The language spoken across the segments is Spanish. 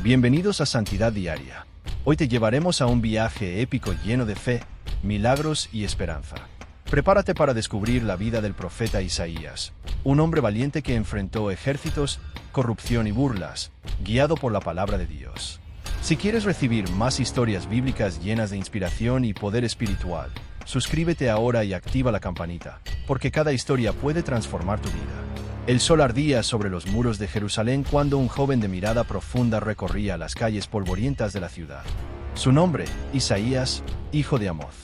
Bienvenidos a Santidad Diaria. Hoy te llevaremos a un viaje épico lleno de fe, milagros y esperanza. Prepárate para descubrir la vida del profeta Isaías, un hombre valiente que enfrentó ejércitos, corrupción y burlas, guiado por la palabra de Dios. Si quieres recibir más historias bíblicas llenas de inspiración y poder espiritual, suscríbete ahora y activa la campanita, porque cada historia puede transformar tu vida. El sol ardía sobre los muros de Jerusalén cuando un joven de mirada profunda recorría las calles polvorientas de la ciudad. Su nombre, Isaías, hijo de Amoz.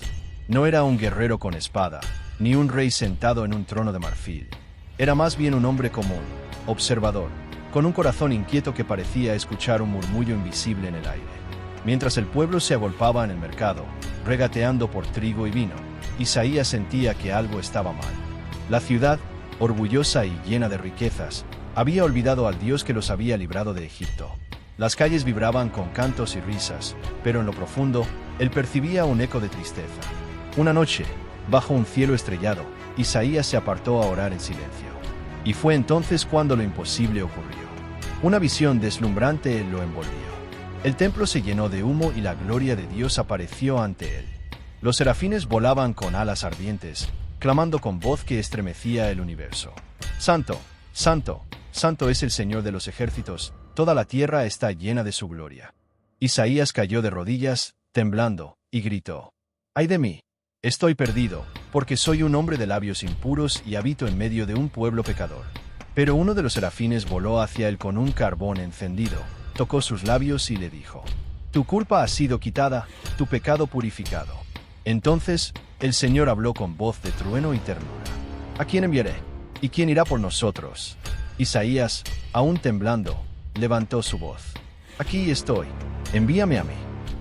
No era un guerrero con espada, ni un rey sentado en un trono de marfil. Era más bien un hombre común, observador, con un corazón inquieto que parecía escuchar un murmullo invisible en el aire. Mientras el pueblo se agolpaba en el mercado, regateando por trigo y vino, Isaías sentía que algo estaba mal. La ciudad, orgullosa y llena de riquezas, había olvidado al Dios que los había librado de Egipto. Las calles vibraban con cantos y risas, pero en lo profundo, él percibía un eco de tristeza. Una noche, bajo un cielo estrellado, Isaías se apartó a orar en silencio. Y fue entonces cuando lo imposible ocurrió. Una visión deslumbrante lo envolvió. El templo se llenó de humo y la gloria de Dios apareció ante él. Los serafines volaban con alas ardientes, clamando con voz que estremecía el universo. Santo, santo, santo es el Señor de los ejércitos, toda la tierra está llena de su gloria. Isaías cayó de rodillas, temblando, y gritó: ¡Ay de mí! Estoy perdido, porque soy un hombre de labios impuros y habito en medio de un pueblo pecador. Pero uno de los serafines voló hacia él con un carbón encendido, tocó sus labios y le dijo: Tu culpa ha sido quitada, tu pecado purificado. Entonces, el Señor habló con voz de trueno y ternura: ¿A quién enviaré? ¿Y quién irá por nosotros? Isaías, aún temblando, levantó su voz: Aquí estoy, envíame a mí.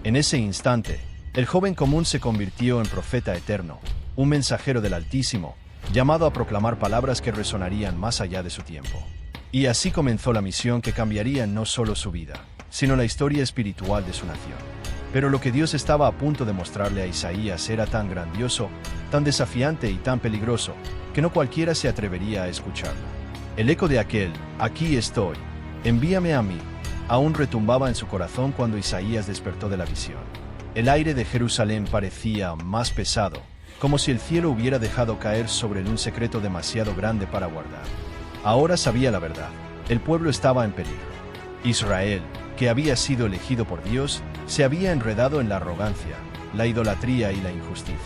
En ese instante, el joven común se convirtió en profeta eterno, un mensajero del Altísimo, llamado a proclamar palabras que resonarían más allá de su tiempo. Y así comenzó la misión que cambiaría no solo su vida, sino la historia espiritual de su nación. Pero lo que Dios estaba a punto de mostrarle a Isaías era tan grandioso, tan desafiante y tan peligroso, que no cualquiera se atrevería a escucharlo. El eco de aquel «Aquí estoy, envíame a mí», aún retumbaba en su corazón cuando Isaías despertó de la visión. El aire de Jerusalén parecía más pesado, como si el cielo hubiera dejado caer sobre él un secreto demasiado grande para guardar. Ahora sabía la verdad: el pueblo estaba en peligro. Israel, que había sido elegido por Dios, se había enredado en la arrogancia, la idolatría y la injusticia.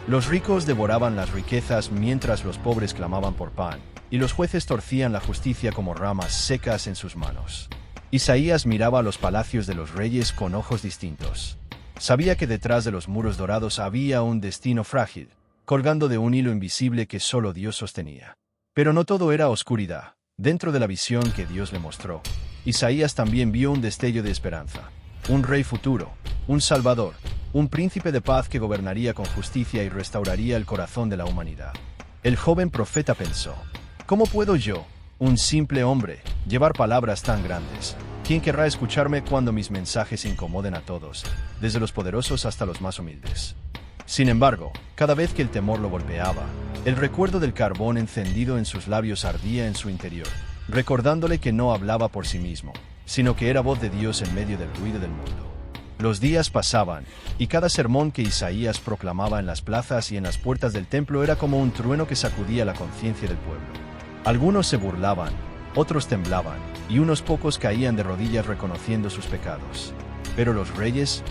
Los ricos devoraban las riquezas mientras los pobres clamaban por pan, y los jueces torcían la justicia como ramas secas en sus manos. Isaías miraba a los palacios de los reyes con ojos distintos. Sabía que detrás de los muros dorados había un destino frágil, colgando de un hilo invisible que solo Dios sostenía. Pero no todo era oscuridad. Dentro de la visión que Dios le mostró, Isaías también vio un destello de esperanza. Un rey futuro, un salvador, un príncipe de paz que gobernaría con justicia y restauraría el corazón de la humanidad. El joven profeta pensó: ¿cómo puedo yo, un simple hombre, llevar palabras tan grandes? ¿Quién querrá escucharme cuando mis mensajes incomoden a todos, desde los poderosos hasta los más humildes? Sin embargo, cada vez que el temor lo golpeaba, el recuerdo del carbón encendido en sus labios ardía en su interior, recordándole que no hablaba por sí mismo, sino que era voz de Dios en medio del ruido del mundo. Los días pasaban, y cada sermón que Isaías proclamaba en las plazas y en las puertas del templo era como un trueno que sacudía la conciencia del pueblo. Algunos se burlaban, otros temblaban, y unos pocos caían de rodillas reconociendo sus pecados. Pero los reyes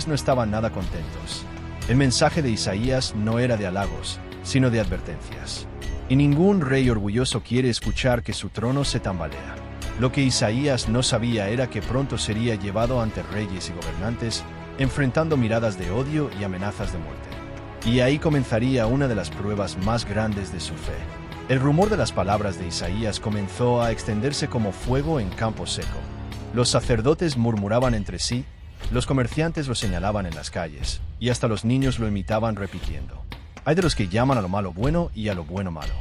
no estaban nada contentos. El mensaje de Isaías no era de halagos, sino de advertencias. Y ningún rey orgulloso quiere escuchar que su trono se tambalea. Lo que Isaías no sabía era que pronto sería llevado ante reyes y gobernantes, enfrentando miradas de odio y amenazas de muerte. Y ahí comenzaría una de las pruebas más grandes de su fe. El rumor de las palabras de Isaías comenzó a extenderse como fuego en campo seco. Los sacerdotes murmuraban entre sí, los comerciantes lo señalaban en las calles, y hasta los niños lo imitaban repitiendo: Hay de los que llaman a lo malo bueno y a lo bueno malo.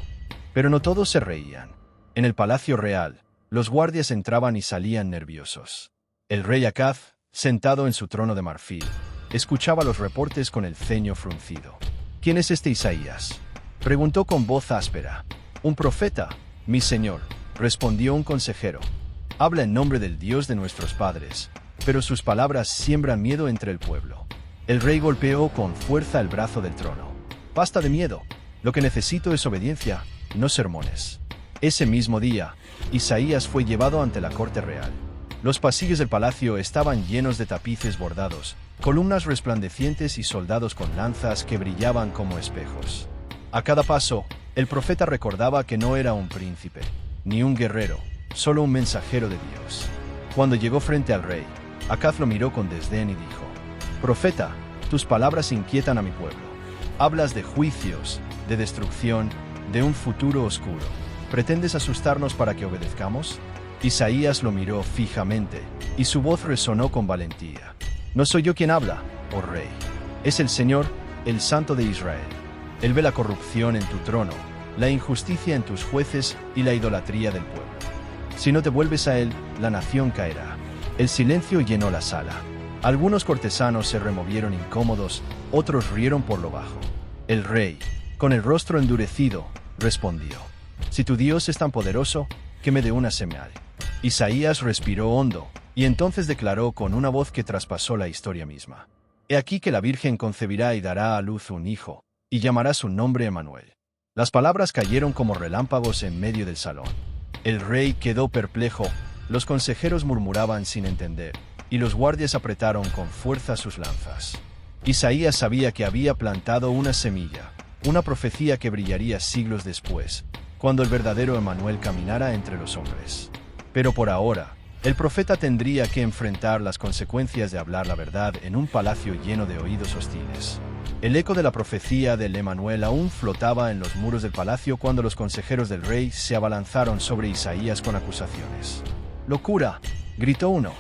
Pero no todos se reían. En el palacio real, los guardias entraban y salían nerviosos. El rey Acaz, sentado en su trono de marfil, escuchaba los reportes con el ceño fruncido. ¿Quién es este Isaías?, preguntó con voz áspera. Un profeta, mi señor, respondió un consejero. Habla en nombre del Dios de nuestros padres, pero sus palabras siembran miedo entre el pueblo. El rey golpeó con fuerza el brazo del trono. Basta de miedo. Lo que necesito es obediencia, no sermones. Ese mismo día, Isaías fue llevado ante la corte real. Los pasillos del palacio estaban llenos de tapices bordados, columnas resplandecientes y soldados con lanzas que brillaban como espejos. A cada paso, el profeta recordaba que no era un príncipe, ni un guerrero, solo un mensajero de Dios. Cuando llegó frente al rey, Acaz lo miró con desdén y dijo: «Profeta, tus palabras inquietan a mi pueblo. Hablas de juicios, de destrucción, de un futuro oscuro. ¿Pretendes asustarnos para que obedezcamos?» Isaías lo miró fijamente, y su voz resonó con valentía. «No soy yo quien habla, oh rey. Es el Señor, el Santo de Israel. Él ve la corrupción en tu trono, la injusticia en tus jueces y la idolatría del pueblo. Si no te vuelves a él, la nación caerá». El silencio llenó la sala. Algunos cortesanos se removieron incómodos, otros rieron por lo bajo. El rey, con el rostro endurecido, respondió: «Si tu Dios es tan poderoso, que me dé una señal». Isaías respiró hondo, y entonces declaró con una voz que traspasó la historia misma: «He aquí que la Virgen concebirá y dará a luz un hijo, y llamará su nombre Emmanuel». Las palabras cayeron como relámpagos en medio del salón. El rey quedó perplejo, los consejeros murmuraban sin entender, y los guardias apretaron con fuerza sus lanzas. Isaías sabía que había plantado una semilla, una profecía que brillaría siglos después, cuando el verdadero Emmanuel caminara entre los hombres. Pero por ahora, el profeta tendría que enfrentar las consecuencias de hablar la verdad en un palacio lleno de oídos hostiles. El eco de la profecía del Emmanuel aún flotaba en los muros del palacio cuando los consejeros del rey se abalanzaron sobre Isaías con acusaciones. «¡Locura!», gritó uno.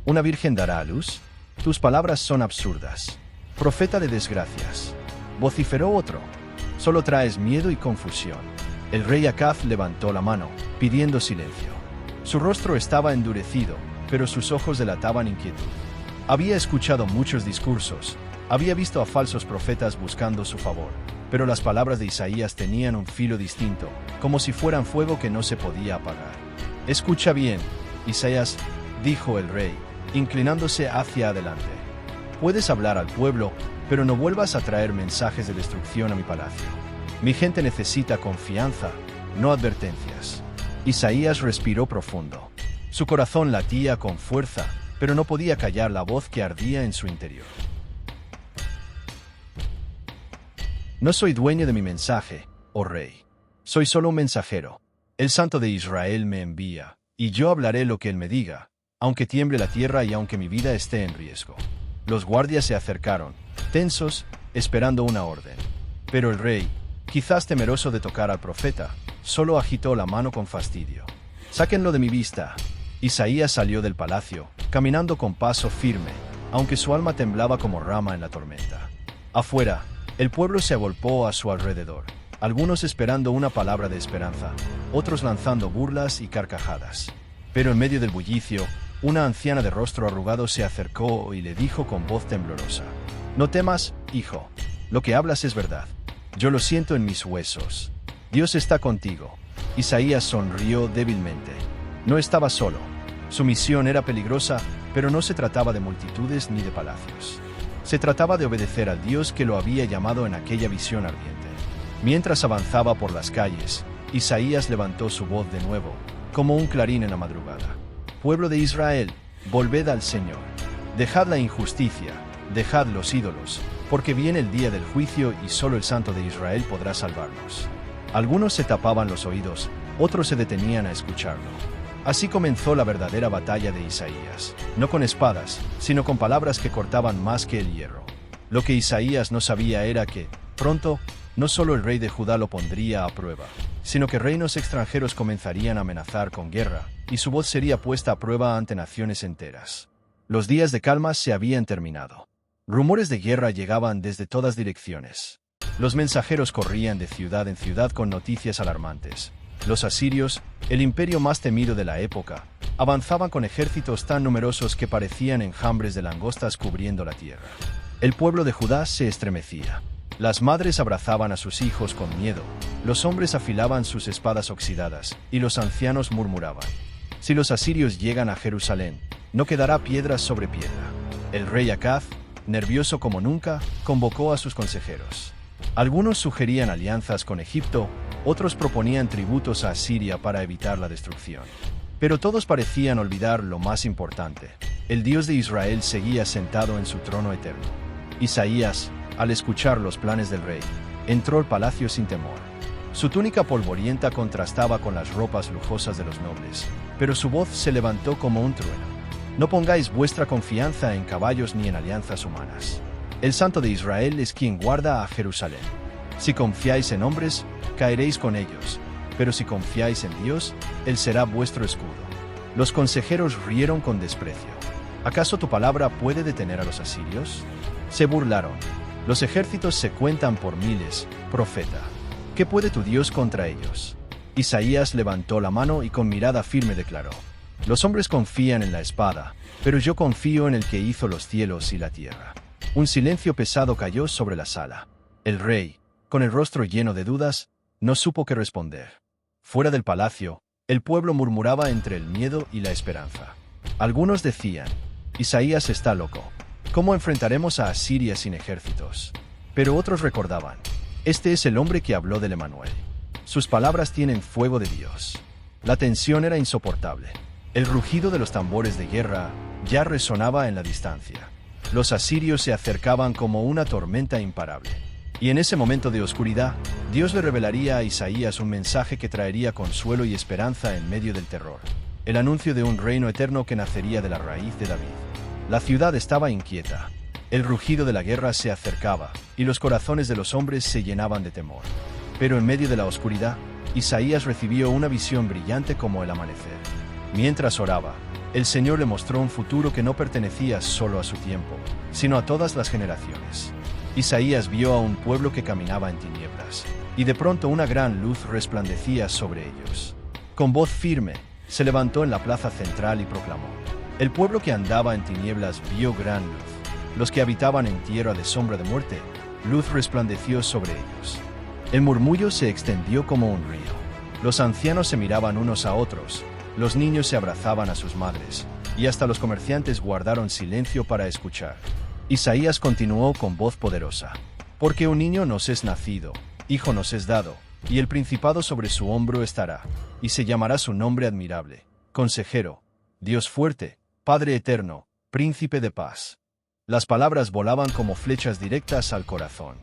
«¿Una virgen dará a luz? Tus palabras son absurdas. Profeta de desgracias», vociferó otro. «Solo traes miedo y confusión». El rey Acaz levantó la mano, pidiendo silencio. Su rostro estaba endurecido, pero sus ojos delataban inquietud. Había escuchado muchos discursos, había visto a falsos profetas buscando su favor, pero las palabras de Isaías tenían un filo distinto, como si fueran fuego que no se podía apagar. «Escucha bien, Isaías», dijo el rey, inclinándose hacia adelante. «Puedes hablar al pueblo, pero no vuelvas a traer mensajes de destrucción a mi palacio. Mi gente necesita confianza, no advertencias». Isaías respiró profundo. Su corazón latía con fuerza, pero no podía callar la voz que ardía en su interior. «No soy dueño de mi mensaje, oh rey. Soy solo un mensajero. El Santo de Israel me envía, y yo hablaré lo que él me diga, aunque tiemble la tierra y aunque mi vida esté en riesgo». Los guardias se acercaron, tensos, esperando una orden. Pero el rey, quizás temeroso de tocar al profeta, solo agitó la mano con fastidio. «Sáquenlo de mi vista». Isaías salió del palacio, caminando con paso firme, aunque su alma temblaba como rama en la tormenta. Afuera, el pueblo se agolpó a su alrededor, algunos esperando una palabra de esperanza, otros lanzando burlas y carcajadas. Pero en medio del bullicio, una anciana de rostro arrugado se acercó y le dijo con voz temblorosa: «No temas, hijo. Lo que hablas es verdad. Yo lo siento en mis huesos. Dios está contigo». Isaías sonrió débilmente. No estaba solo. Su misión era peligrosa, pero no se trataba de multitudes ni de palacios. Se trataba de obedecer al Dios que lo había llamado en aquella visión ardiente. Mientras avanzaba por las calles, Isaías levantó su voz de nuevo, como un clarín en la madrugada. «Pueblo de Israel, volved al Señor. Dejad la injusticia, dejad los ídolos, porque viene el día del juicio y solo el Santo de Israel podrá salvarnos». Algunos se tapaban los oídos, otros se detenían a escucharlo. Así comenzó la verdadera batalla de Isaías, no con espadas, sino con palabras que cortaban más que el hierro. Lo que Isaías no sabía era que, pronto, no solo el rey de Judá lo pondría a prueba, sino que reinos extranjeros comenzarían a amenazar con guerra, y su voz sería puesta a prueba ante naciones enteras. Los días de calma se habían terminado. Rumores de guerra llegaban desde todas direcciones. Los mensajeros corrían de ciudad en ciudad con noticias alarmantes. Los asirios, el imperio más temido de la época, avanzaban con ejércitos tan numerosos que parecían enjambres de langostas cubriendo la tierra. El pueblo de Judá se estremecía. Las madres abrazaban a sus hijos con miedo, los hombres afilaban sus espadas oxidadas, y los ancianos murmuraban: Si los asirios llegan a Jerusalén, no quedará piedra sobre piedra. El rey Acaz, nervioso como nunca, convocó a sus consejeros. Algunos sugerían alianzas con Egipto, otros proponían tributos a Asiria para evitar la destrucción. Pero todos parecían olvidar lo más importante: el Dios de Israel seguía sentado en su trono eterno. Isaías, al escuchar los planes del rey, entró al palacio sin temor. Su túnica polvorienta contrastaba con las ropas lujosas de los nobles, pero su voz se levantó como un trueno. No pongáis vuestra confianza en caballos ni en alianzas humanas. El Santo de Israel es quien guarda a Jerusalén. Si confiáis en hombres, caeréis con ellos, pero si confiáis en Dios, Él será vuestro escudo. Los consejeros rieron con desprecio. ¿Acaso tu palabra puede detener a los asirios? Se burlaron. Los ejércitos se cuentan por miles, profeta. ¿Qué puede tu Dios contra ellos? Isaías levantó la mano y con mirada firme declaró: los hombres confían en la espada, pero yo confío en el que hizo los cielos y la tierra. Un silencio pesado cayó sobre la sala. El rey, con el rostro lleno de dudas, no supo qué responder. Fuera del palacio, el pueblo murmuraba entre el miedo y la esperanza. Algunos decían: Isaías está loco. ¿Cómo enfrentaremos a Asiria sin ejércitos? Pero otros recordaban: este es el hombre que habló del Emanuel. Sus palabras tienen fuego de Dios. La tensión era insoportable. El rugido de los tambores de guerra ya resonaba en la distancia. Los asirios se acercaban como una tormenta imparable. Y en ese momento de oscuridad, Dios le revelaría a Isaías un mensaje que traería consuelo y esperanza en medio del terror. El anuncio de un reino eterno que nacería de la raíz de David. La ciudad estaba inquieta. El rugido de la guerra se acercaba, y los corazones de los hombres se llenaban de temor. Pero en medio de la oscuridad, Isaías recibió una visión brillante como el amanecer. Mientras oraba, el Señor le mostró un futuro que no pertenecía solo a su tiempo, sino a todas las generaciones. Isaías vio a un pueblo que caminaba en tinieblas, y de pronto una gran luz resplandecía sobre ellos. Con voz firme, se levantó en la plaza central y proclamó: el pueblo que andaba en tinieblas vio gran luz. Los que habitaban en tierra de sombra de muerte, luz resplandeció sobre ellos. El murmullo se extendió como un río. Los ancianos se miraban unos a otros, los niños se abrazaban a sus madres, y hasta los comerciantes guardaron silencio para escuchar. Isaías continuó con voz poderosa: porque un niño nos es nacido, hijo nos es dado, y el principado sobre su hombro estará, y se llamará su nombre admirable, Consejero, Dios fuerte, Padre eterno, Príncipe de paz. Las palabras volaban como flechas directas al corazón.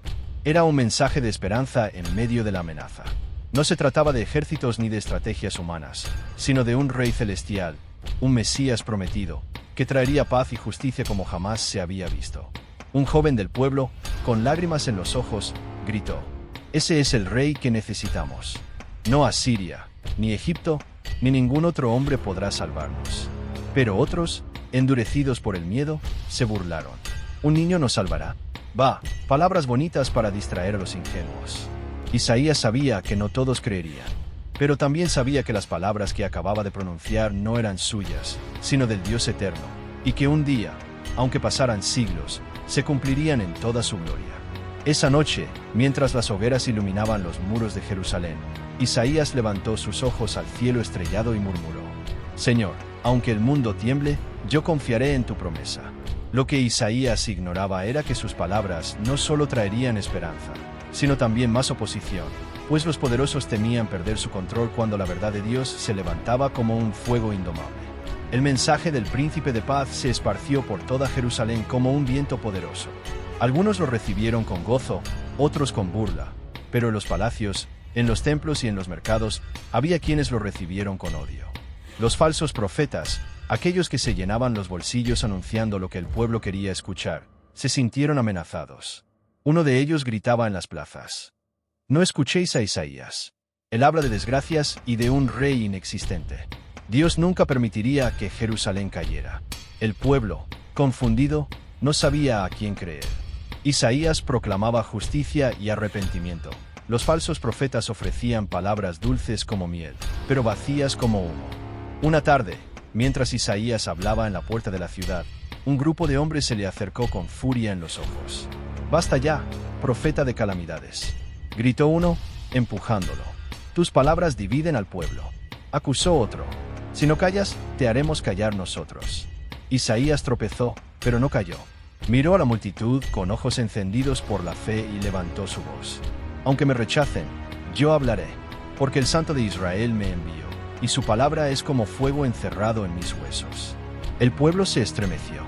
Era un mensaje de esperanza en medio de la amenaza. No se trataba de ejércitos ni de estrategias humanas, sino de un rey celestial, un Mesías prometido, que traería paz y justicia como jamás se había visto. Un joven del pueblo, con lágrimas en los ojos, gritó: ese es el rey que necesitamos. No Asiria, ni Egipto, ni ningún otro hombre podrá salvarnos. Pero otros, endurecidos por el miedo, se burlaron. ¿Un niño nos salvará? Bah, palabras bonitas para distraer a los ingenuos. Isaías sabía que no todos creerían, pero también sabía que las palabras que acababa de pronunciar no eran suyas, sino del Dios eterno, y que un día, aunque pasaran siglos, se cumplirían en toda su gloria. Esa noche, mientras las hogueras iluminaban los muros de Jerusalén, Isaías levantó sus ojos al cielo estrellado y murmuró: Señor, aunque el mundo tiemble, yo confiaré en tu promesa. Lo que Isaías ignoraba era que sus palabras no solo traerían esperanza, sino también más oposición, pues los poderosos temían perder su control cuando la verdad de Dios se levantaba como un fuego indomable. El mensaje del príncipe de paz se esparció por toda Jerusalén como un viento poderoso. Algunos lo recibieron con gozo, otros con burla, pero en los palacios, en los templos y en los mercados, había quienes lo recibieron con odio. Los falsos profetas, aquellos que se llenaban los bolsillos anunciando lo que el pueblo quería escuchar, se sintieron amenazados. Uno de ellos gritaba en las plazas: no escuchéis a Isaías. Él habla de desgracias y de un rey inexistente. Dios nunca permitiría que Jerusalén cayera. El pueblo, confundido, no sabía a quién creer. Isaías proclamaba justicia y arrepentimiento. Los falsos profetas ofrecían palabras dulces como miel, pero vacías como humo. Una tarde, mientras Isaías hablaba en la puerta de la ciudad, un grupo de hombres se le acercó con furia en los ojos. «Basta ya, profeta de calamidades», gritó uno, empujándolo. «Tus palabras dividen al pueblo», acusó otro. Si no callas, te haremos callar nosotros. Isaías tropezó, pero no cayó. Miró a la multitud con ojos encendidos por la fe y levantó su voz. Aunque me rechacen, yo hablaré, porque el Santo de Israel me envió, y su palabra es como fuego encerrado en mis huesos. El pueblo se estremeció.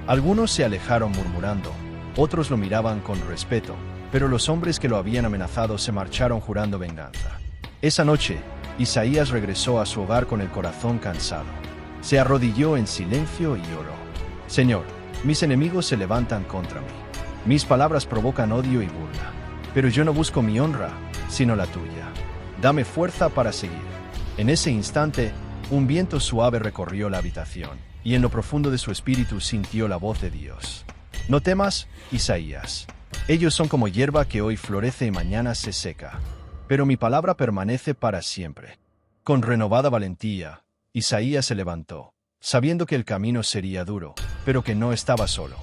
Algunos se alejaron murmurando, otros lo miraban con respeto, pero los hombres que lo habían amenazado se marcharon jurando venganza. Esa noche, Isaías regresó a su hogar con el corazón cansado. Se arrodilló en silencio y oró. Señor, mis enemigos se levantan contra mí. Mis palabras provocan odio y burla. Pero yo no busco mi honra, sino la tuya. Dame fuerza para seguir. En ese instante, un viento suave recorrió la habitación, y en lo profundo de su espíritu sintió la voz de Dios. No temas, Isaías. Ellos son como hierba que hoy florece y mañana se seca. Pero mi palabra permanece para siempre. Con renovada valentía, Isaías se levantó, sabiendo que el camino sería duro, pero que no estaba solo.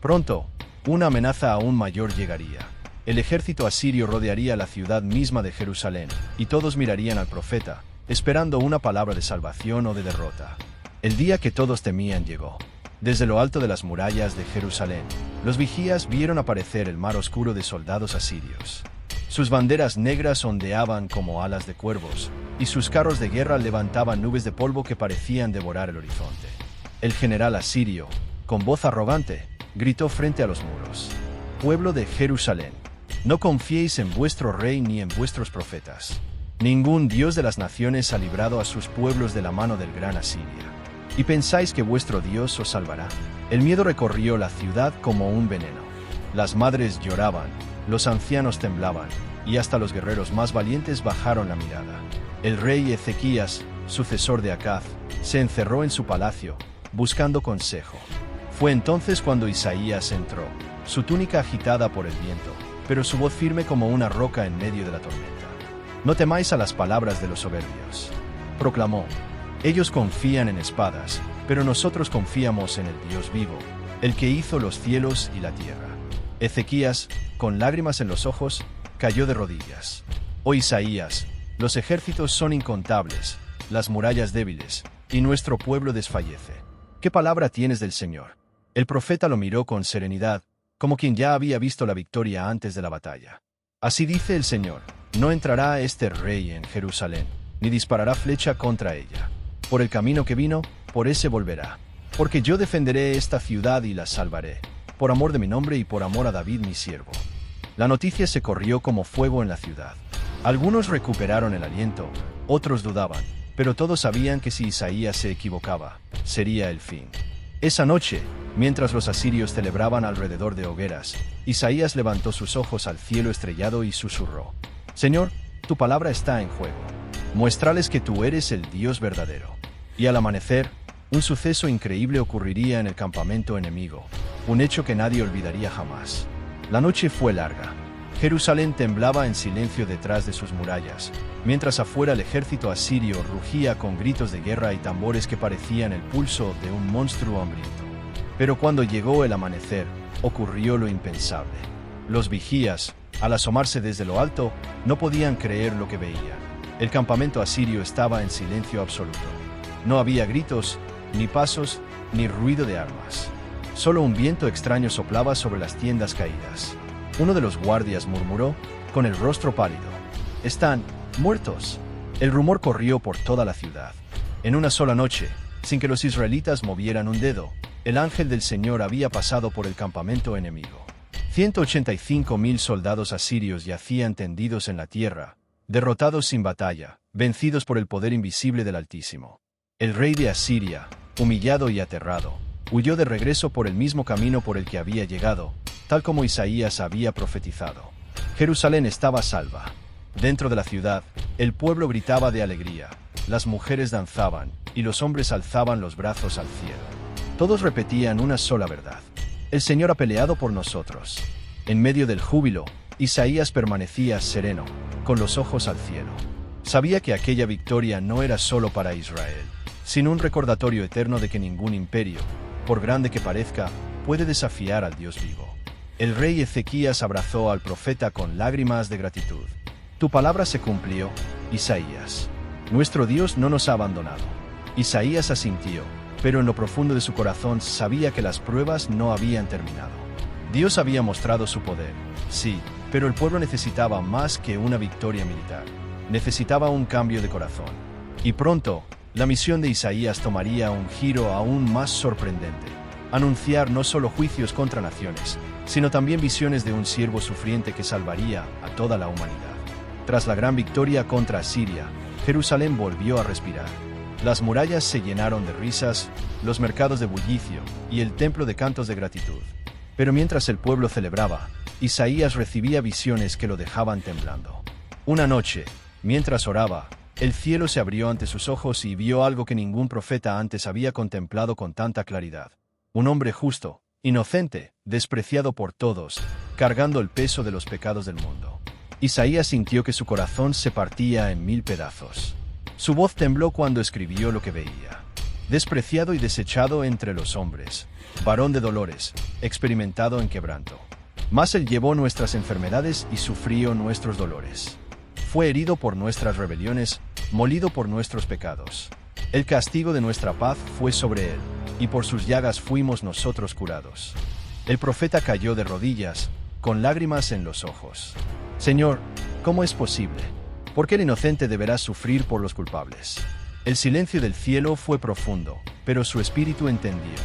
Pronto, una amenaza aún mayor llegaría. El ejército asirio rodearía la ciudad misma de Jerusalén, y todos mirarían al profeta, esperando una palabra de salvación o de derrota. El día que todos temían llegó. Desde lo alto de las murallas de Jerusalén, los vigías vieron aparecer el mar oscuro de soldados asirios. Sus banderas negras ondeaban como alas de cuervos, y sus carros de guerra levantaban nubes de polvo que parecían devorar el horizonte. El general asirio, con voz arrogante, gritó frente a los muros: «Pueblo de Jerusalén, no confiéis en vuestro rey ni en vuestros profetas. Ningún dios de las naciones ha librado a sus pueblos de la mano del gran Asiria. ¿Y pensáis que vuestro Dios os salvará?». El miedo recorrió la ciudad como un veneno. Las madres lloraban, los ancianos temblaban, y hasta los guerreros más valientes bajaron la mirada. El rey Ezequías, sucesor de Acaz, se encerró en su palacio, buscando consejo. Fue entonces cuando Isaías entró, su túnica agitada por el viento, pero su voz firme como una roca en medio de la tormenta. «No temáis a las palabras de los soberbios», proclamó. «Ellos confían en espadas, pero nosotros confiamos en el Dios vivo, el que hizo los cielos y la tierra». Ezequías, con lágrimas en los ojos, cayó de rodillas. «Oh Isaías, los ejércitos son incontables, las murallas débiles, y nuestro pueblo desfallece. ¿Qué palabra tienes del Señor?». El profeta lo miró con serenidad, como quien ya había visto la victoria antes de la batalla. «Así dice el Señor, no entrará este rey en Jerusalén, ni disparará flecha contra ella. Por el camino que vino, por ese volverá. Porque yo defenderé esta ciudad y la salvaré, por amor de mi nombre y por amor a David mi siervo». La noticia se corrió como fuego en la ciudad. Algunos recuperaron el aliento, otros dudaban, pero todos sabían que si Isaías se equivocaba, sería el fin. Esa noche, mientras los asirios celebraban alrededor de hogueras, Isaías levantó sus ojos al cielo estrellado y susurró: «Señor, tu palabra está en juego. Muéstrales que tú eres el Dios verdadero». Y al amanecer, un suceso increíble ocurriría en el campamento enemigo, un hecho que nadie olvidaría jamás. La noche fue larga. Jerusalén temblaba en silencio detrás de sus murallas, mientras afuera el ejército asirio rugía con gritos de guerra y tambores que parecían el pulso de un monstruo hambriento. Pero cuando llegó el amanecer, ocurrió lo impensable. Los vigías, al asomarse desde lo alto, no podían creer lo que veían. El campamento asirio estaba en silencio absoluto. No había gritos, ni pasos, ni ruido de armas. Solo un viento extraño soplaba sobre las tiendas caídas. Uno de los guardias murmuró, con el rostro pálido: «Están muertos». El rumor corrió por toda la ciudad. En una sola noche, sin que los israelitas movieran un dedo, el ángel del Señor había pasado por el campamento enemigo. 185,000 soldados asirios yacían tendidos en la tierra, derrotados sin batalla, vencidos por el poder invisible del Altísimo. El rey de Asiria, humillado y aterrado, huyó de regreso por el mismo camino por el que había llegado, tal como Isaías había profetizado. Jerusalén estaba salva. Dentro de la ciudad, el pueblo gritaba de alegría, las mujeres danzaban, y los hombres alzaban los brazos al cielo. Todos repetían una sola verdad: «El Señor ha peleado por nosotros». En medio del júbilo, Isaías permanecía sereno, con los ojos al cielo. Sabía que aquella victoria no era solo para Israel, sino un recordatorio eterno de que ningún imperio, por grande que parezca, puede desafiar al Dios vivo. El rey Ezequías abrazó al profeta con lágrimas de gratitud. «Tu palabra se cumplió, Isaías. Nuestro Dios no nos ha abandonado». Isaías asintió, pero en lo profundo de su corazón sabía que las pruebas no habían terminado. Dios había mostrado su poder, sí, pero el pueblo necesitaba más que una victoria militar. Necesitaba un cambio de corazón. Y pronto, la misión de Isaías tomaría un giro aún más sorprendente. Anunciar no solo juicios contra naciones, sino también visiones de un siervo sufriente que salvaría a toda la humanidad. Tras la gran victoria contra Asiria, Jerusalén volvió a respirar. Las murallas se llenaron de risas, los mercados de bullicio y el templo de cantos de gratitud. Pero mientras el pueblo celebraba, Isaías recibía visiones que lo dejaban temblando. Una noche, mientras oraba, el cielo se abrió ante sus ojos y vio algo que ningún profeta antes había contemplado con tanta claridad. Un hombre justo, inocente, despreciado por todos, cargando el peso de los pecados del mundo. Isaías sintió que su corazón se partía en 1000 pedazos. Su voz tembló cuando escribió lo que veía. Despreciado y desechado entre los hombres, varón de dolores, experimentado en quebranto. Mas él llevó nuestras enfermedades y sufrió nuestros dolores. Fue herido por nuestras rebeliones, molido por nuestros pecados. El castigo de nuestra paz fue sobre él, y por sus llagas fuimos nosotros curados. El profeta cayó de rodillas, con lágrimas en los ojos. Señor, ¿cómo es posible? ¿Por qué el inocente deberá sufrir por los culpables? El silencio del cielo fue profundo, pero su espíritu entendió.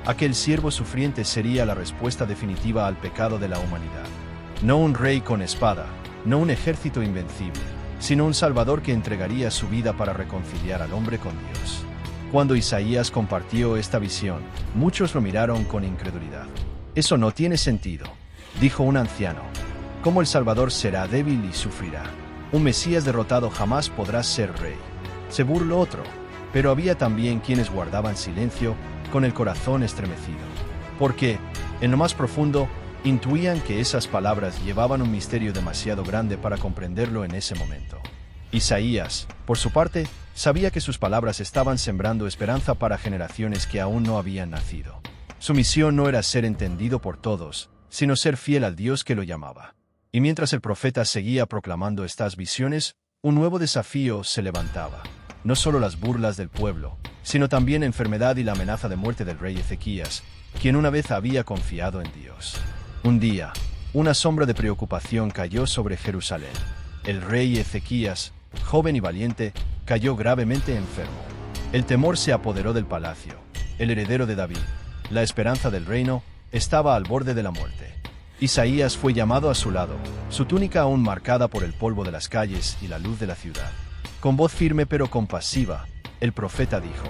Aquel siervo sufriente sería la respuesta definitiva al pecado de la humanidad. No un rey con espada, no un ejército invencible, sino un Salvador que entregaría su vida para reconciliar al hombre con Dios. Cuando Isaías compartió esta visión, muchos lo miraron con incredulidad. «Eso no tiene sentido», dijo un anciano. «¿Cómo el Salvador será débil y sufrirá? Un Mesías derrotado jamás podrá ser rey». Se burló otro, pero había también quienes guardaban silencio, con el corazón estremecido. Porque, en lo más profundo, intuían que esas palabras llevaban un misterio demasiado grande para comprenderlo en ese momento. Isaías, por su parte, sabía que sus palabras estaban sembrando esperanza para generaciones que aún no habían nacido. Su misión no era ser entendido por todos, sino ser fiel al Dios que lo llamaba. Y mientras el profeta seguía proclamando estas visiones, un nuevo desafío se levantaba. No solo las burlas del pueblo, sino también enfermedad y la amenaza de muerte del rey Ezequías, quien una vez había confiado en Dios. Un día, una sombra de preocupación cayó sobre Jerusalén. El rey Ezequías, joven y valiente, cayó gravemente enfermo. El temor se apoderó del palacio. El heredero de David, la esperanza del reino, estaba al borde de la muerte. Isaías fue llamado a su lado, su túnica aún marcada por el polvo de las calles y la luz de la ciudad. Con voz firme pero compasiva, el profeta dijo: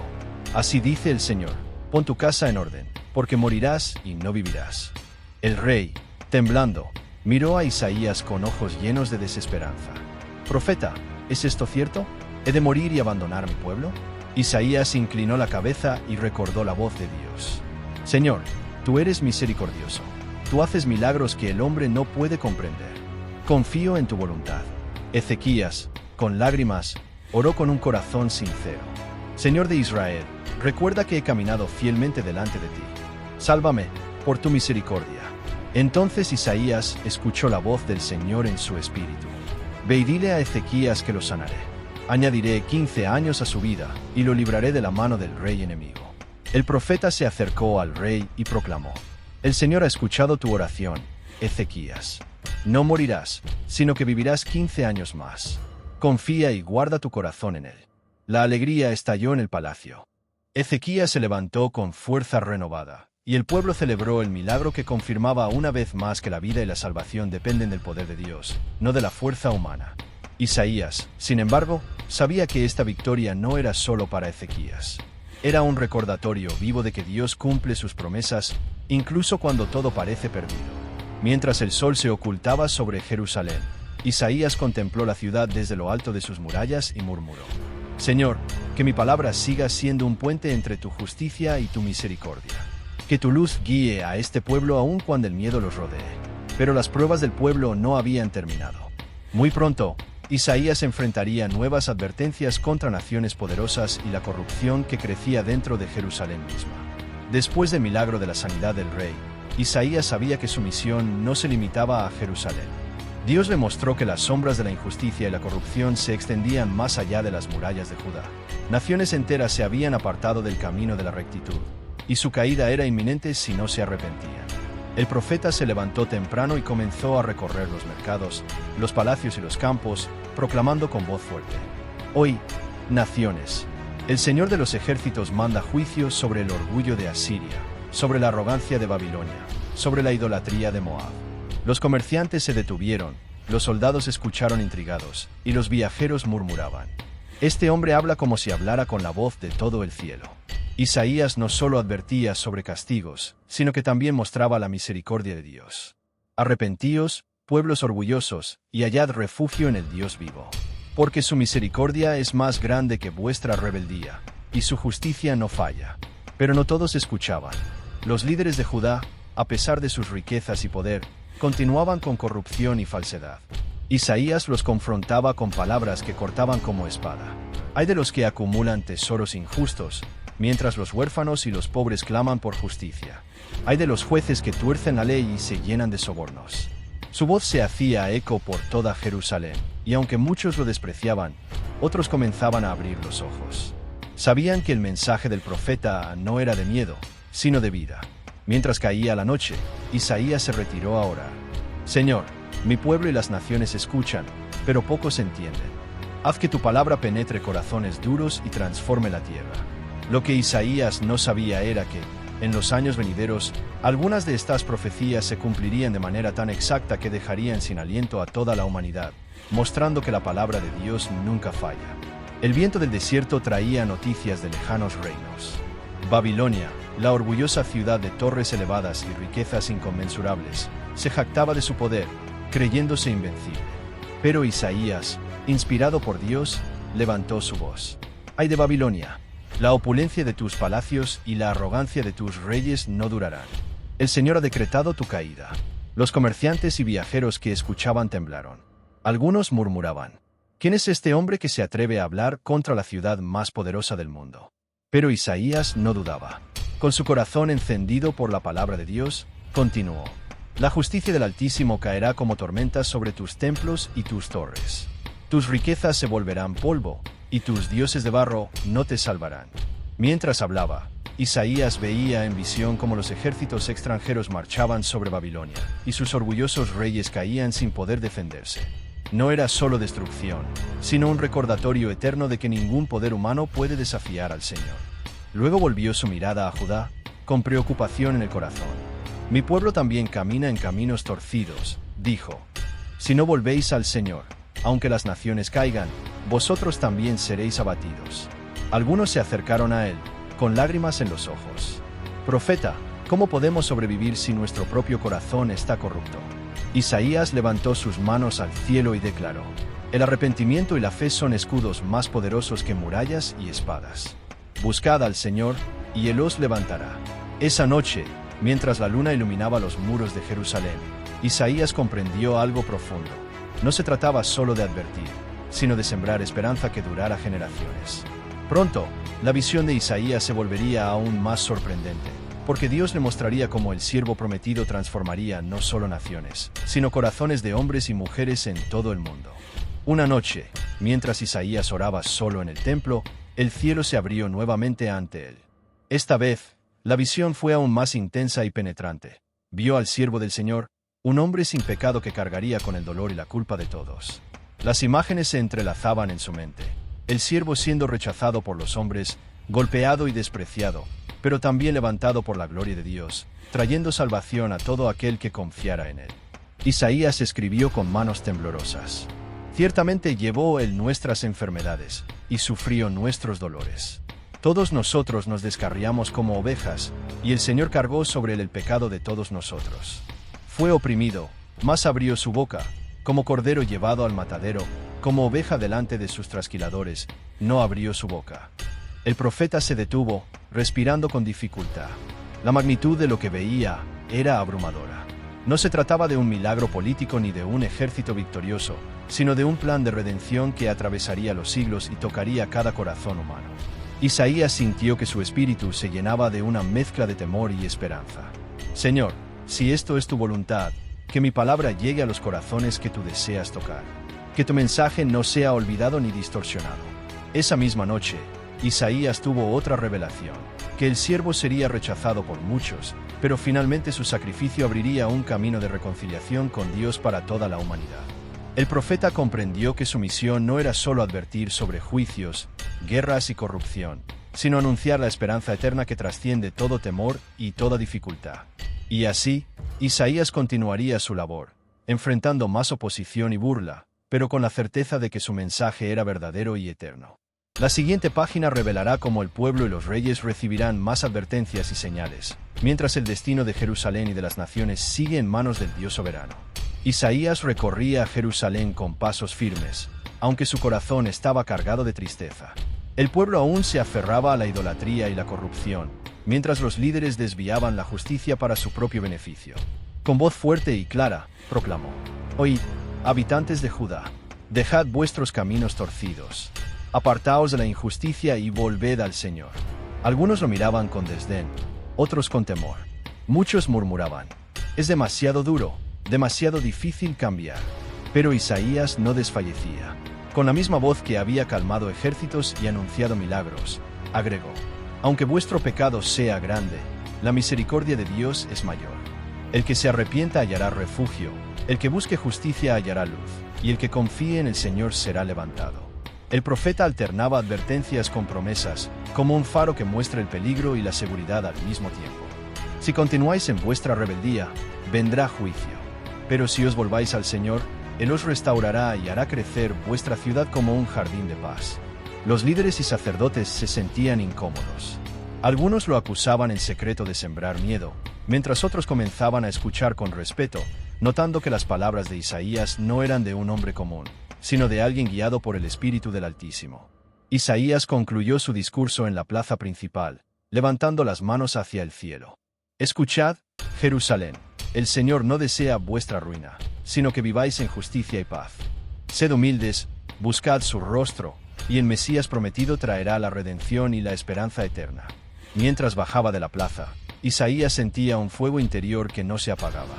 «Así dice el Señor, pon tu casa en orden, porque morirás y no vivirás». El rey, temblando, miró a Isaías con ojos llenos de desesperanza. «Profeta, ¿es esto cierto? ¿He de morir y abandonar mi pueblo?» Isaías inclinó la cabeza y recordó la voz de Dios. «Señor, tú eres misericordioso. Tú haces milagros que el hombre no puede comprender. Confío en tu voluntad». Ezequías, con lágrimas, oró con un corazón sincero. «Señor de Israel, recuerda que he caminado fielmente delante de ti. Sálvame, por tu misericordia». Entonces Isaías escuchó la voz del Señor en su espíritu. «Ve y dile a Ezequías que lo sanaré. Añadiré 15 años a su vida y lo libraré de la mano del rey enemigo». El profeta se acercó al rey y proclamó: «El Señor ha escuchado tu oración, Ezequías. No morirás, sino que vivirás 15 años más. Confía y guarda tu corazón en él». La alegría estalló en el palacio. Ezequías se levantó con fuerza renovada, y el pueblo celebró el milagro que confirmaba una vez más que la vida y la salvación dependen del poder de Dios, no de la fuerza humana. Isaías, sin embargo, sabía que esta victoria no era solo para Ezequías. Era un recordatorio vivo de que Dios cumple sus promesas, incluso cuando todo parece perdido. Mientras el sol se ocultaba sobre Jerusalén, Isaías contempló la ciudad desde lo alto de sus murallas y murmuró: «Señor, que mi palabra siga siendo un puente entre tu justicia y tu misericordia. Que tu luz guíe a este pueblo aun cuando el miedo los rodee». Pero las pruebas del pueblo no habían terminado. Muy pronto, Isaías enfrentaría nuevas advertencias contra naciones poderosas y la corrupción que crecía dentro de Jerusalén misma. Después del milagro de la sanidad del rey, Isaías sabía que su misión no se limitaba a Jerusalén. Dios le mostró que las sombras de la injusticia y la corrupción se extendían más allá de las murallas de Judá. Naciones enteras se habían apartado del camino de la rectitud, y su caída era inminente si no se arrepentían. El profeta se levantó temprano y comenzó a recorrer los mercados, los palacios y los campos, proclamando con voz fuerte: Hoy, naciones, el Señor de los ejércitos manda juicio sobre el orgullo de Asiria, sobre la arrogancia de Babilonia, sobre la idolatría de Moab. Los comerciantes se detuvieron, los soldados escucharon intrigados, y los viajeros murmuraban: Este hombre habla como si hablara con la voz de todo el cielo. Isaías no solo advertía sobre castigos, sino que también mostraba la misericordia de Dios. Arrepentíos, pueblos orgullosos, y hallad refugio en el Dios vivo. Porque su misericordia es más grande que vuestra rebeldía, y su justicia no falla. Pero no todos escuchaban. Los líderes de Judá, a pesar de sus riquezas y poder, continuaban con corrupción y falsedad. Isaías los confrontaba con palabras que cortaban como espada. Hay de los que acumulan tesoros injustos, mientras los huérfanos y los pobres claman por justicia. Hay de los jueces que tuercen la ley y se llenan de sobornos. Su voz se hacía eco por toda Jerusalén, y aunque muchos lo despreciaban, otros comenzaban a abrir los ojos. Sabían que el mensaje del profeta no era de miedo, sino de vida. Mientras caía la noche, Isaías se retiró a orar. Señor, mi pueblo y las naciones escuchan, pero pocos entienden. Haz que tu palabra penetre corazones duros y transforme la tierra. Lo que Isaías no sabía era que, en los años venideros, algunas de estas profecías se cumplirían de manera tan exacta que dejarían sin aliento a toda la humanidad, mostrando que la palabra de Dios nunca falla. El viento del desierto traía noticias de lejanos reinos. Babilonia, la orgullosa ciudad de torres elevadas y riquezas inconmensurables, se jactaba de su poder, creyéndose invencible. Pero Isaías, inspirado por Dios, levantó su voz. ¡Ay de Babilonia! La opulencia de tus palacios y la arrogancia de tus reyes no durarán. El Señor ha decretado tu caída. Los comerciantes y viajeros que escuchaban temblaron. Algunos murmuraban: ¿Quién es este hombre que se atreve a hablar contra la ciudad más poderosa del mundo? Pero Isaías no dudaba. Con su corazón encendido por la palabra de Dios, continuó: La justicia del Altísimo caerá como tormentas sobre tus templos y tus torres. Tus riquezas se volverán polvo, y tus dioses de barro no te salvarán. Mientras hablaba, Isaías veía en visión cómo los ejércitos extranjeros marchaban sobre Babilonia, y sus orgullosos reyes caían sin poder defenderse. No era solo destrucción, sino un recordatorio eterno de que ningún poder humano puede desafiar al Señor. Luego volvió su mirada a Judá, con preocupación en el corazón. Mi pueblo también camina en caminos torcidos, dijo. Si no volvéis al Señor, aunque las naciones caigan, vosotros también seréis abatidos. Algunos se acercaron a él, con lágrimas en los ojos. Profeta, ¿cómo podemos sobrevivir si nuestro propio corazón está corrupto? Isaías levantó sus manos al cielo y declaró: El arrepentimiento y la fe son escudos más poderosos que murallas y espadas. Buscad al Señor, y Él os levantará. Esa noche, mientras la luna iluminaba los muros de Jerusalén, Isaías comprendió algo profundo. No se trataba solo de advertir, sino de sembrar esperanza que durara generaciones. Pronto, la visión de Isaías se volvería aún más sorprendente, porque Dios le mostraría cómo el siervo prometido transformaría no solo naciones, sino corazones de hombres y mujeres en todo el mundo. Una noche, mientras Isaías oraba solo en el templo, el cielo se abrió nuevamente ante él. Esta vez, la visión fue aún más intensa y penetrante. Vio al siervo del Señor, un hombre sin pecado que cargaría con el dolor y la culpa de todos. Las imágenes se entrelazaban en su mente. El siervo siendo rechazado por los hombres, golpeado y despreciado, pero también levantado por la gloria de Dios, trayendo salvación a todo aquel que confiara en él. Isaías escribió con manos temblorosas: Ciertamente llevó él nuestras enfermedades, y sufrió nuestros dolores. Todos nosotros nos descarriamos como ovejas, y el Señor cargó sobre él el pecado de todos nosotros. Fue oprimido, mas abrió su boca, como cordero llevado al matadero, como oveja delante de sus trasquiladores, no abrió su boca. El profeta se detuvo, respirando con dificultad. La magnitud de lo que veía era abrumadora. No se trataba de un milagro político ni de un ejército victorioso, sino de un plan de redención que atravesaría los siglos y tocaría cada corazón humano. Isaías sintió que su espíritu se llenaba de una mezcla de temor y esperanza. Señor, si esto es tu voluntad, que mi palabra llegue a los corazones que tú deseas tocar. Que tu mensaje no sea olvidado ni distorsionado. Esa misma noche, Isaías tuvo otra revelación, que el siervo sería rechazado por muchos, pero finalmente su sacrificio abriría un camino de reconciliación con Dios para toda la humanidad. El profeta comprendió que su misión no era solo advertir sobre juicios, guerras y corrupción, sino anunciar la esperanza eterna que trasciende todo temor y toda dificultad. Y así, Isaías continuaría su labor, enfrentando más oposición y burla, pero con la certeza de que su mensaje era verdadero y eterno. La siguiente página revelará cómo el pueblo y los reyes recibirán más advertencias y señales, mientras el destino de Jerusalén y de las naciones sigue en manos del Dios soberano. Isaías recorría Jerusalén con pasos firmes, aunque su corazón estaba cargado de tristeza. El pueblo aún se aferraba a la idolatría y la corrupción, mientras los líderes desviaban la justicia para su propio beneficio. Con voz fuerte y clara, proclamó: «Oíd, habitantes de Judá, dejad vuestros caminos torcidos. Apartaos de la injusticia y volved al Señor». Algunos lo miraban con desdén, otros con temor. Muchos murmuraban: «Es demasiado duro, demasiado difícil cambiar». Pero Isaías no desfallecía. Con la misma voz que había calmado ejércitos y anunciado milagros, agregó: «Aunque vuestro pecado sea grande, la misericordia de Dios es mayor. El que se arrepienta hallará refugio, el que busque justicia hallará luz, y el que confíe en el Señor será levantado». El profeta alternaba advertencias con promesas, como un faro que muestra el peligro y la seguridad al mismo tiempo. «Si continuáis en vuestra rebeldía, vendrá juicio. Pero si os volváis al Señor, Él os restaurará y hará crecer vuestra ciudad como un jardín de paz». Los líderes y sacerdotes se sentían incómodos. Algunos lo acusaban en secreto de sembrar miedo, mientras otros comenzaban a escuchar con respeto, notando que las palabras de Isaías no eran de un hombre común, sino de alguien guiado por el Espíritu del Altísimo. Isaías concluyó su discurso en la plaza principal, levantando las manos hacia el cielo. «Escuchad, Jerusalén, el Señor no desea vuestra ruina, sino que viváis en justicia y paz. Sed humildes, buscad su rostro, y el Mesías prometido traerá la redención y la esperanza eterna». Mientras bajaba de la plaza, Isaías sentía un fuego interior que no se apagaba.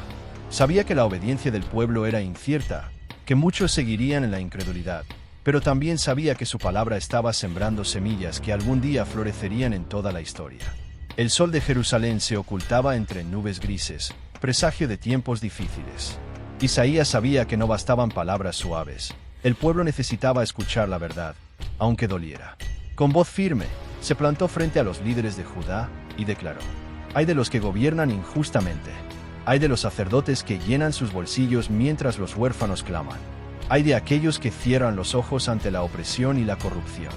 Sabía que la obediencia del pueblo era incierta, que muchos seguirían en la incredulidad, pero también sabía que su palabra estaba sembrando semillas que algún día florecerían en toda la historia. El sol de Jerusalén se ocultaba entre nubes grises, presagio de tiempos difíciles. Isaías sabía que no bastaban palabras suaves. El pueblo necesitaba escuchar la verdad, aunque doliera. Con voz firme, se plantó frente a los líderes de Judá y declaró: «Ay de los que gobiernan injustamente. Ay de los sacerdotes que llenan sus bolsillos mientras los huérfanos claman. Ay de aquellos que cierran los ojos ante la opresión y la corrupción».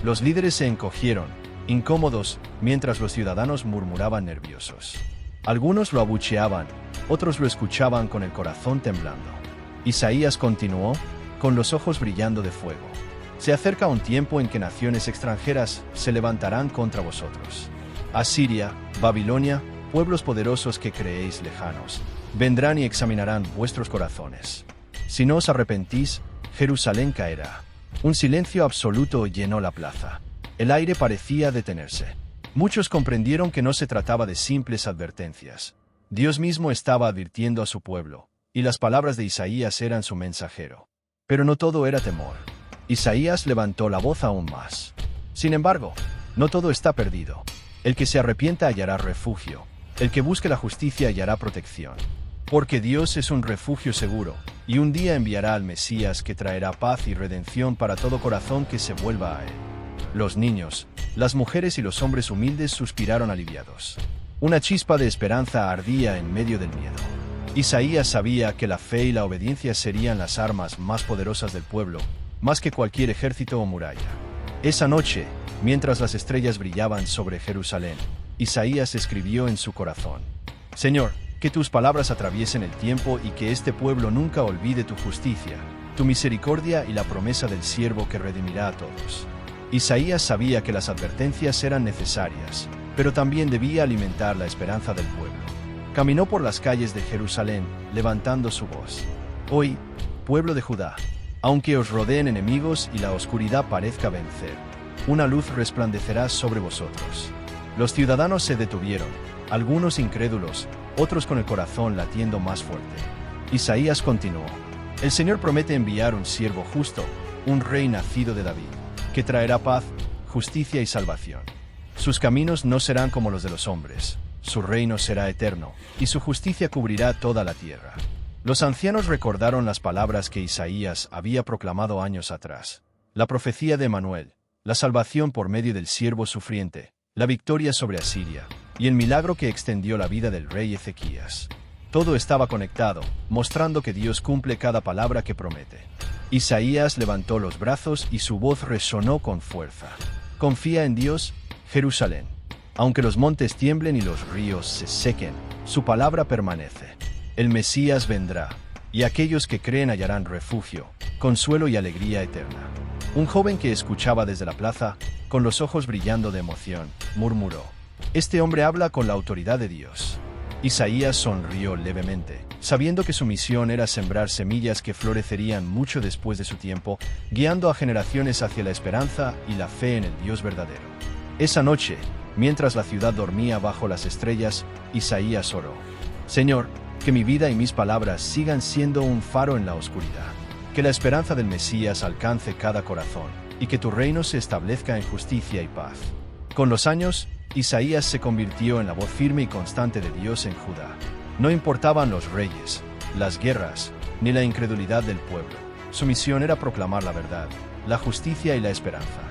Los líderes se encogieron, incómodos, mientras los ciudadanos murmuraban nerviosos. Algunos lo abucheaban, otros lo escuchaban con el corazón temblando. Isaías continuó, con los ojos brillando de fuego: «Se acerca un tiempo en que naciones extranjeras se levantarán contra vosotros. Asiria, Babilonia, pueblos poderosos que creéis lejanos, vendrán y examinarán vuestros corazones. Si no os arrepentís, Jerusalén caerá». Un silencio absoluto llenó la plaza. El aire parecía detenerse. Muchos comprendieron que no se trataba de simples advertencias. Dios mismo estaba advirtiendo a su pueblo, y las palabras de Isaías eran su mensajero. Pero no todo era temor. Isaías levantó la voz aún más. «Sin embargo, no todo está perdido. El que se arrepienta hallará refugio. El que busque la justicia hallará protección. Porque Dios es un refugio seguro, y un día enviará al Mesías que traerá paz y redención para todo corazón que se vuelva a Él». Los niños, las mujeres y los hombres humildes suspiraron aliviados. Una chispa de esperanza ardía en medio del miedo. Isaías sabía que la fe y la obediencia serían las armas más poderosas del pueblo, más que cualquier ejército o muralla. Esa noche, mientras las estrellas brillaban sobre Jerusalén, Isaías escribió en su corazón: «Señor, que tus palabras atraviesen el tiempo y que este pueblo nunca olvide tu justicia, tu misericordia y la promesa del siervo que redimirá a todos». Isaías sabía que las advertencias eran necesarias, pero también debía alimentar la esperanza del pueblo. Caminó por las calles de Jerusalén, levantando su voz: «Hoy, pueblo de Judá, aunque os rodeen enemigos y la oscuridad parezca vencer, una luz resplandecerá sobre vosotros». Los ciudadanos se detuvieron, algunos incrédulos, otros con el corazón latiendo más fuerte. Isaías continuó: el Señor promete enviar un siervo justo, un rey nacido de David, que traerá paz, justicia y salvación. Sus caminos no serán como los de los hombres, su reino será eterno, y su justicia cubrirá toda la tierra. Los ancianos recordaron las palabras que Isaías había proclamado años atrás. La profecía de Manuel, la salvación por medio del siervo sufriente, la victoria sobre Asiria, y el milagro que extendió la vida del rey Ezequías. Todo estaba conectado, mostrando que Dios cumple cada palabra que promete. Isaías levantó los brazos y su voz resonó con fuerza. Confía en Dios, Jerusalén. Aunque los montes tiemblen y los ríos se sequen, su palabra permanece. El Mesías vendrá, y aquellos que creen hallarán refugio, consuelo y alegría eterna. Un joven que escuchaba desde la plaza, con los ojos brillando de emoción, murmuró: este hombre habla con la autoridad de Dios. Isaías sonrió levemente, sabiendo que su misión era sembrar semillas que florecerían mucho después de su tiempo, guiando a generaciones hacia la esperanza y la fe en el Dios verdadero. Esa noche, mientras la ciudad dormía bajo las estrellas, Isaías oró: Señor, que mi vida y mis palabras sigan siendo un faro en la oscuridad. Que la esperanza del Mesías alcance cada corazón, y que tu reino se establezca en justicia y paz. Con los años, Isaías se convirtió en la voz firme y constante de Dios en Judá. No importaban los reyes, las guerras, ni la incredulidad del pueblo. Su misión era proclamar la verdad, la justicia y la esperanza.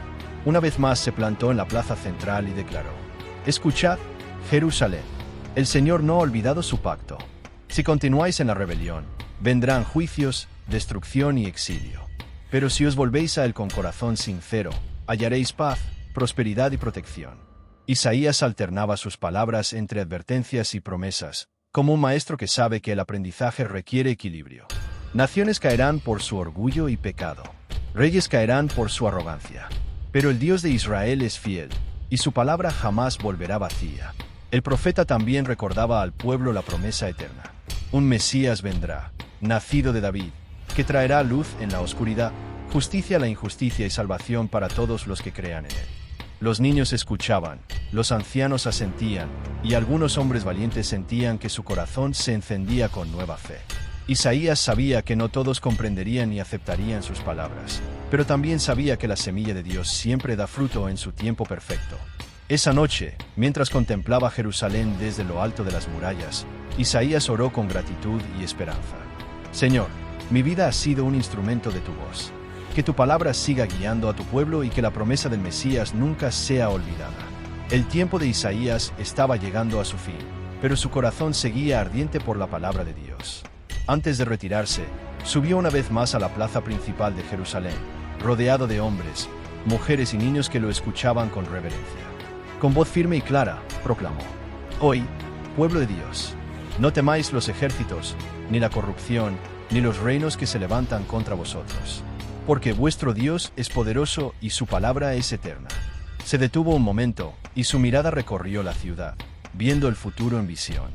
Una vez más se plantó en la plaza central y declaró: escuchad, Jerusalén, el Señor no ha olvidado su pacto. Si continuáis en la rebelión, vendrán juicios, destrucción y exilio. Pero si os volvéis a Él con corazón sincero, hallaréis paz, prosperidad y protección. Isaías alternaba sus palabras entre advertencias y promesas, como un maestro que sabe que el aprendizaje requiere equilibrio. Naciones caerán por su orgullo y pecado. Reyes caerán por su arrogancia. Pero el Dios de Israel es fiel, y su palabra jamás volverá vacía. El profeta también recordaba al pueblo la promesa eterna. Un Mesías vendrá, nacido de David, que traerá luz en la oscuridad, justicia a la injusticia y salvación para todos los que crean en él. Los niños escuchaban, los ancianos asentían, y algunos hombres valientes sentían que su corazón se encendía con nueva fe. Isaías sabía que no todos comprenderían ni aceptarían sus palabras, pero también sabía que la semilla de Dios siempre da fruto en su tiempo perfecto. Esa noche, mientras contemplaba Jerusalén desde lo alto de las murallas, Isaías oró con gratitud y esperanza. Señor, mi vida ha sido un instrumento de tu voz. Que tu palabra siga guiando a tu pueblo y que la promesa del Mesías nunca sea olvidada. El tiempo de Isaías estaba llegando a su fin, pero su corazón seguía ardiente por la palabra de Dios. Antes de retirarse, subió una vez más a la plaza principal de Jerusalén, rodeado de hombres, mujeres y niños que lo escuchaban con reverencia. Con voz firme y clara, proclamó: hoy, pueblo de Dios, no temáis los ejércitos, ni la corrupción, ni los reinos que se levantan contra vosotros. Porque vuestro Dios es poderoso y su palabra es eterna. Se detuvo un momento, y su mirada recorrió la ciudad, viendo el futuro en visión.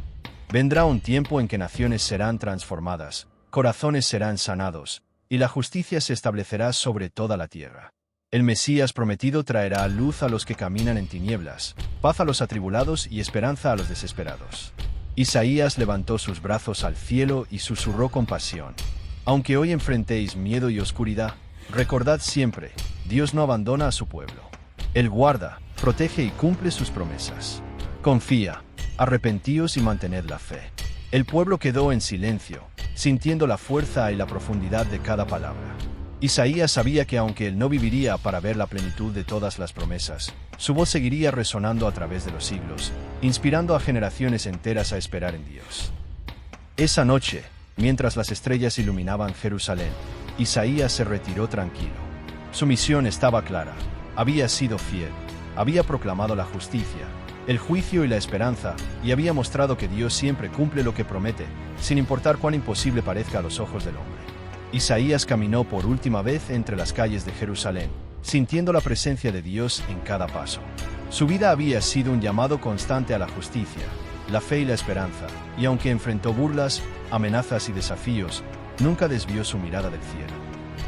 Vendrá un tiempo en que naciones serán transformadas, corazones serán sanados, y la justicia se establecerá sobre toda la tierra. El Mesías prometido traerá luz a los que caminan en tinieblas, paz a los atribulados y esperanza a los desesperados. Isaías levantó sus brazos al cielo y susurró con pasión: aunque hoy enfrentéis miedo y oscuridad, recordad siempre, Dios no abandona a su pueblo. Él guarda, protege y cumple sus promesas. Confía, arrepentíos y mantened la fe. El pueblo quedó en silencio, sintiendo la fuerza y la profundidad de cada palabra. Isaías sabía que aunque él no viviría para ver la plenitud de todas las promesas, su voz seguiría resonando a través de los siglos, inspirando a generaciones enteras a esperar en Dios. Esa noche, mientras las estrellas iluminaban Jerusalén, Isaías se retiró tranquilo. Su misión estaba clara, había sido fiel, había proclamado la justicia, el juicio y la esperanza, y había mostrado que Dios siempre cumple lo que promete, sin importar cuán imposible parezca a los ojos del hombre. Isaías caminó por última vez entre las calles de Jerusalén, sintiendo la presencia de Dios en cada paso. Su vida había sido un llamado constante a la justicia, la fe y la esperanza, y aunque enfrentó burlas, amenazas y desafíos, nunca desvió su mirada del cielo.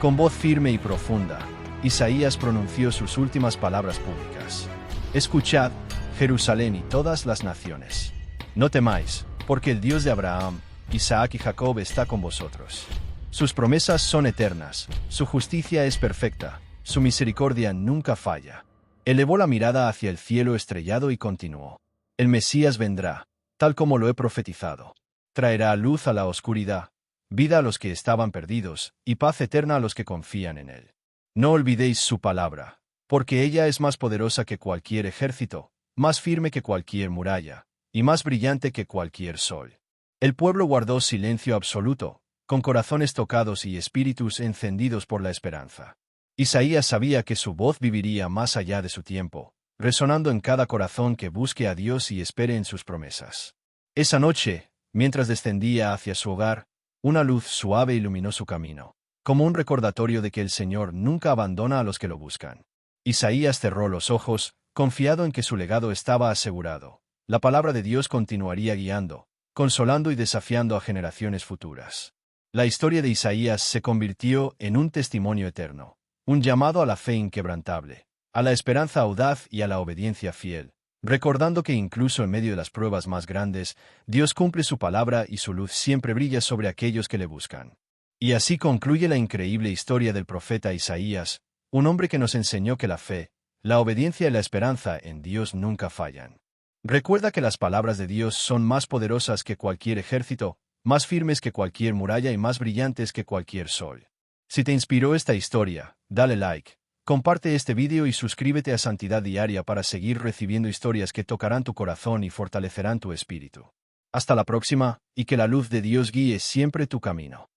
Con voz firme y profunda, Isaías pronunció sus últimas palabras públicas: escuchad, Jerusalén y todas las naciones. No temáis, porque el Dios de Abraham, Isaac y Jacob está con vosotros. Sus promesas son eternas, su justicia es perfecta, su misericordia nunca falla. Elevó la mirada hacia el cielo estrellado y continuó. El Mesías vendrá, tal como lo he profetizado. Traerá luz a la oscuridad, vida a los que estaban perdidos, y paz eterna a los que confían en él. No olvidéis su palabra, porque ella es más poderosa que cualquier ejército, más firme que cualquier muralla, y más brillante que cualquier sol. El pueblo guardó silencio absoluto, con corazones tocados y espíritus encendidos por la esperanza. Isaías sabía que su voz viviría más allá de su tiempo, resonando en cada corazón que busque a Dios y espere en sus promesas. Esa noche, mientras descendía hacia su hogar, una luz suave iluminó su camino, como un recordatorio de que el Señor nunca abandona a los que lo buscan. Isaías cerró los ojos, confiado en que su legado estaba asegurado. La palabra de Dios continuaría guiando, consolando y desafiando a generaciones futuras. La historia de Isaías se convirtió en un testimonio eterno, un llamado a la fe inquebrantable, a la esperanza audaz y a la obediencia fiel, recordando que incluso en medio de las pruebas más grandes, Dios cumple su palabra y su luz siempre brilla sobre aquellos que le buscan. Y así concluye la increíble historia del profeta Isaías, un hombre que nos enseñó que la fe, la obediencia y la esperanza en Dios nunca fallan. Recuerda que las palabras de Dios son más poderosas que cualquier ejército, más firmes que cualquier muralla y más brillantes que cualquier sol. Si te inspiró esta historia, dale like, comparte este vídeo y suscríbete a Santidad Diaria para seguir recibiendo historias que tocarán tu corazón y fortalecerán tu espíritu. Hasta la próxima, y que la luz de Dios guíe siempre tu camino.